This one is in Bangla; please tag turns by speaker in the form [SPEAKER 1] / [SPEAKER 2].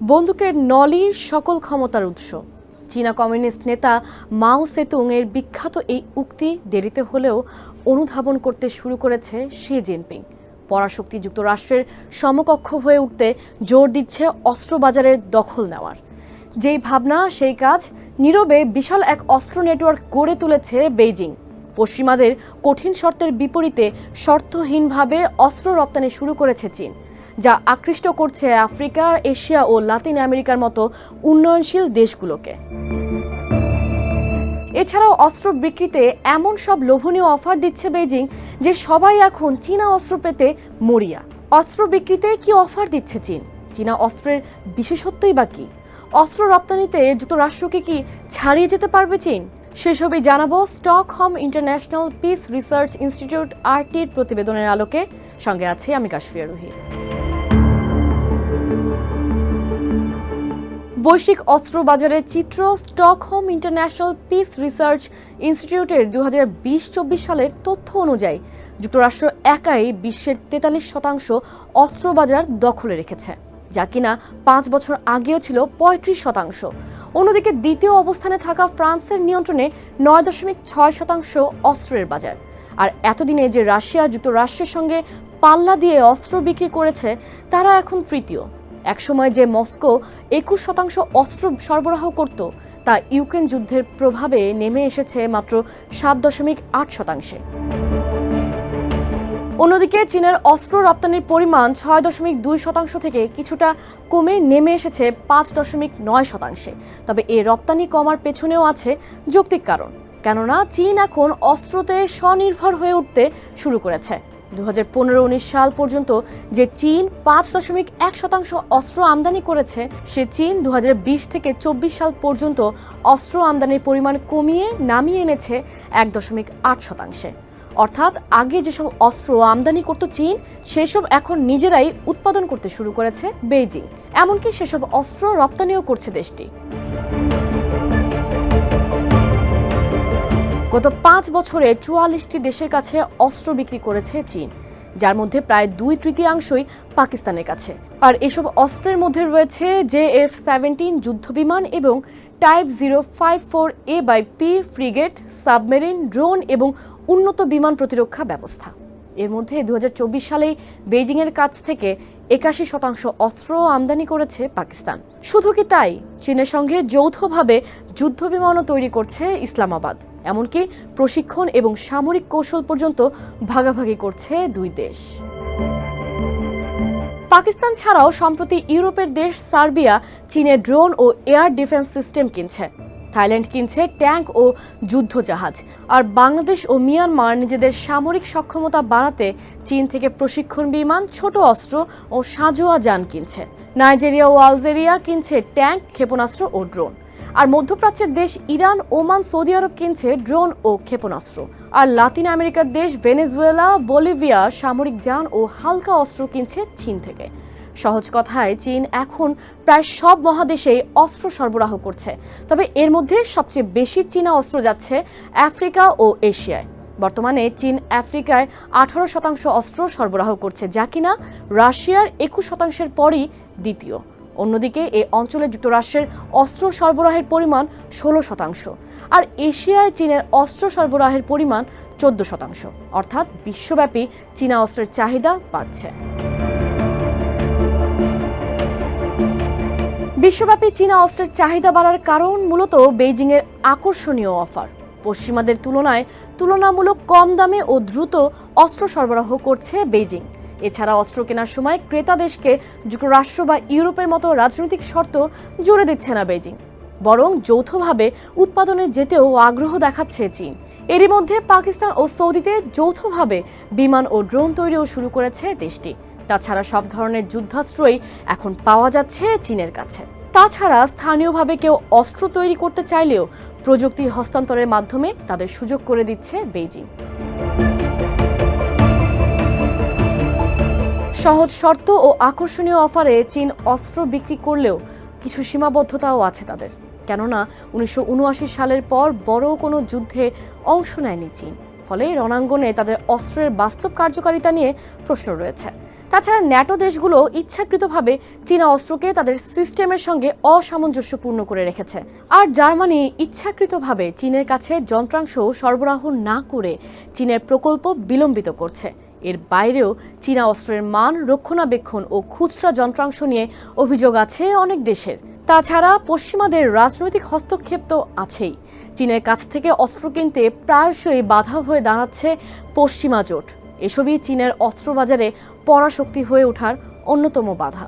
[SPEAKER 1] বন্দুকের নলি সকল ক্ষমতার উৎস। চীনা কমিউনিস্ট নেতা মাও সেতুং এর বিখ্যাত এই উক্তি দেরিতে হলেও অনুধাবন করতে শুরু করেছে শি জিনপিং। পরাশক্তি যুক্তরাষ্ট্রের সমকক্ষ হয়ে উঠতে জোর দিচ্ছে অস্ত্র বাজারের দখল নেওয়ার। যেই ভাবনা সেই কাজ, নীরবে বিশাল এক অস্ত্র নেটওয়ার্ক গড়ে তুলেছে বেইজিং। পশ্চিমাদের কঠিন শর্তের বিপরীতে শর্তহীনভাবে অস্ত্র রপ্তানি শুরু করেছে চীন, যা আকৃষ্ট করছে আফ্রিকা, এশিয়া ও লাতিন আমেরিকার মতো উন্নয়নশীল দেশগুলোকে। এছাড়াও অস্ত্র বিক্রিতে এমন সব লোভনীয় অফার দিচ্ছে বেইজিং যে সবাই এখন চীনা অস্ত্র পেতে মরিয়া। অস্ত্র বিক্রিতে কি অফার দিচ্ছে চীন? চীনা অস্ত্রের বিশেষত্বই বা কি? অস্ত্র রপ্তানিতে যুক্তরাষ্ট্রকে কি ছাড়িয়ে যেতে পারবে চীন? সেসবই জানাবো Stockholm International Peace Research Institute আরটির প্রতিবেদনের আলোকে। সঙ্গে আছি আমি কাশফিয়া রুহি। বৈশ্বিক অস্ত্র বাজারের চিত্র স্টকহোম ইন্টারন্যাশনাল পিস রিসার্চ ইনস্টিটিউটের 2020-24 সালের তথ্য অনুযায়ী যুক্তরাষ্ট্র একাই বিশ্বের 43% অস্ত্র বাজার দখলে রেখেছে, যা কিনা 5 বছর আগেও ছিল 35%। অন্যদিকে দ্বিতীয় অবস্থানে থাকা ফ্রান্সের নিয়ন্ত্রণে 9.6% অস্ত্রের বাজার। আর এতদিনে যে রাশিয়া যুক্তরাষ্ট্রের সঙ্গে পাল্লা দিয়ে অস্ত্র বিক্রি করেছে, তারা এখন তৃতীয়। একসময় যে মস্কো 21% অস্ত্র সরবরাহ করত, তা ইউক্রেন যুদ্ধের প্রভাবে নেমে এসেছে মাত্র 7.8%। অন্যদিকে চীনের অস্ত্র রপ্তানির পরিমাণ 6.2% থেকে কিছুটা কমে নেমে এসেছে 5.9%। তবে এই রপ্তানি কমার পেছনেও আছে যৌক্তিক কারণ, কেননা চীন এখন অস্ত্রতে স্বনির্ভর হয়ে উঠতে শুরু করেছে। 2015-19 সাল পর্যন্ত যে চীন 5.1% অস্ত্র আমদানি করেছে, সে চীন 2020 থেকে 24 সাল পর্যন্ত অস্ত্র আমদানির পরিমাণ কমিয়ে নামিয়ে এনেছে 1.8%। অর্থাৎ আগে যেসব অস্ত্র আমদানি করত চীন, সেসব এখন নিজেরাই উৎপাদন করতে শুরু করেছে বেইজিং। এমনকি সেসব অস্ত্র রপ্তানিও করছে দেশটি। গত 5 বছরে 44টি দেশের কাছে অস্ত্র বিক্রি করেছে চীন, যার মধ্যে প্রায় 2/3 পাকিস্তানের কাছে। আর এসব অস্ত্রের মধ্যে রয়েছে JF-17 যুদ্ধবিমান এবং type 054A/P frigate, submarine, drone এবং উন্নত বিমান প্রতিরক্ষা ব্যবস্থা। এর মধ্যে 2024 সালেই বেইজিংয়ের কাছ থেকে 81% অস্ত্র আমদানি করেছে পাকিস্তান। শুধু কি তাই, চীনের সঙ্গে যৌথভাবে যুদ্ধবিমানও তৈরি করছে ইসলামাবাদ। এমনকি প্রশিক্ষণ এবং সামরিক কৌশল পর্যন্ত ভাগাভাগি করছে দুই দেশ। পাকিস্তান ছাড়াও সম্প্রতি ইউরোপের দেশ সার্বিয়া চীনের ড্রোন ও এয়ার ডিফেন্স সিস্টেম কিনছে। থাইল্যান্ড কিনছে ট্যাঙ্ক ও যুদ্ধ জাহাজ। আর বাংলাদেশ ও মিয়ানমার নিজেদের সামরিক সক্ষমতা বাড়াতে চীন থেকে প্রশিক্ষণ বিমান, ছোট অস্ত্র ও সাঁজোয়া যান কিনছে। নাইজেরিয়া ও আলজেরিয়া কিনছে ট্যাঙ্ক, ক্ষেপণাস্ত্র ও ড্রোন। আর মধ্যপ্রাচ্যের দেশ ইরান, ওমান, সৌদি আরব কিনছে ড্রোন ও ক্ষেপণাস্ত্র। আর লাতিন আমেরিকার দেশ ভেনেজুয়েলা, বলিভিয়া সামরিক যান ও হালকা অস্ত্র কিনছে চীন থেকে। সহজ কথায়, চীন এখন প্রায় সব মহাদেশেই অস্ত্র সরবরাহ করছে। তবে এর মধ্যে সবচেয়ে বেশি চীনা অস্ত্র যাচ্ছে আফ্রিকা ও এশিয়ায়। বর্তমানে চীন আফ্রিকায় 18% অস্ত্র সরবরাহ করছে, যা কিনা রাশিয়ার 21%-এর পরই দ্বিতীয়। অন্যদিকে এই অঞ্চলে যুক্তরাষ্ট্রের অস্ত্র সরবরাহের পরিমাণ 16%। আর এশিয়ায় চীনের অস্ত্র সরবরাহের পরিমাণ 14%। অর্থাৎ বিশ্বব্যাপী চীনা অস্ত্রের চাহিদা বাড়ছে। বিশ্বব্যাপী চীনা অস্ত্রের চাহিদা বাড়ার কারণ মূলত বেইজিংয়ের আকর্ষণীয় অফার। পশ্চিমাদের তুলনায় তুলনামূলক কম দামে ও দ্রুত অস্ত্র সরবরাহ করছে বেইজিং। এছাড়া অস্ত্র কেনার সময় ক্রেতা দেশকে যুক্তরাষ্ট্র বা ইউরোপের মতো রাজনৈতিক শর্ত জুড়ে দিচ্ছে না বেইজিং, বরং যৌথভাবে উৎপাদনে যেতেও আগ্রহ দেখাচ্ছে চীন। এরই মধ্যে পাকিস্তান ও সৌদিতে যৌথভাবে বিমান ও ড্রোন তৈরিও শুরু করেছে দেশটি। তাছাড়া সব ধরনের যুদ্ধাস্ত্রই এখন পাওয়া যাচ্ছে চীনের কাছে। তাছাড়া স্থানীয়ভাবে কেউ অস্ত্র তৈরি করতে চাইলেও প্রযুক্তি হস্তান্তরের মাধ্যমে তাদের সুযোগ করে দিচ্ছে বেইজিং। সহজ শর্ত ও আকর্ষণীয় অফারে চীন অস্ত্র বিক্রি করলেও কিছু সীমাবদ্ধতাও আছে তাদের, কেননা 1979 সালের পর বড় কোনো যুদ্ধে অংশ নেয়নি চীন। ফলে রণাঙ্গনে তাদের অস্ত্রের বাস্তব কার্যকারিতা নিয়ে প্রশ্ন রয়েছে। তাছাড়া ন্যাটো দেশগুলো ইচ্ছাকৃতভাবে চীনা অস্ত্রকে তাদের সিস্টেমের সঙ্গে অসামঞ্জস্যপূর্ণ করে রেখেছে। আর জার্মানি ইচ্ছাকৃতভাবে চীনের কাছে যন্ত্রাংশ সরবরাহ না করে চীনের প্রকল্প বিলম্বিত করছে। এর বাইরেও চীনা অস্ত্রের মান, রক্ষণাবেক্ষণ ও খুচরা যন্ত্রাংশ নিয়ে অভিযোগ আছে অনেক দেশের। তাছাড়া পশ্চিমাদের রাজনৈতিক হস্তক্ষেপ তো আছেই। চীনের কাছ থেকে অস্ত্র কিনতে প্রায়শই বাধা হয়ে দাঁড়াচ্ছে পশ্চিমা জোট। এসবই চীনের অস্ত্র বাজারে পরাশক্তি হয়ে ওঠার অন্যতম বাধা।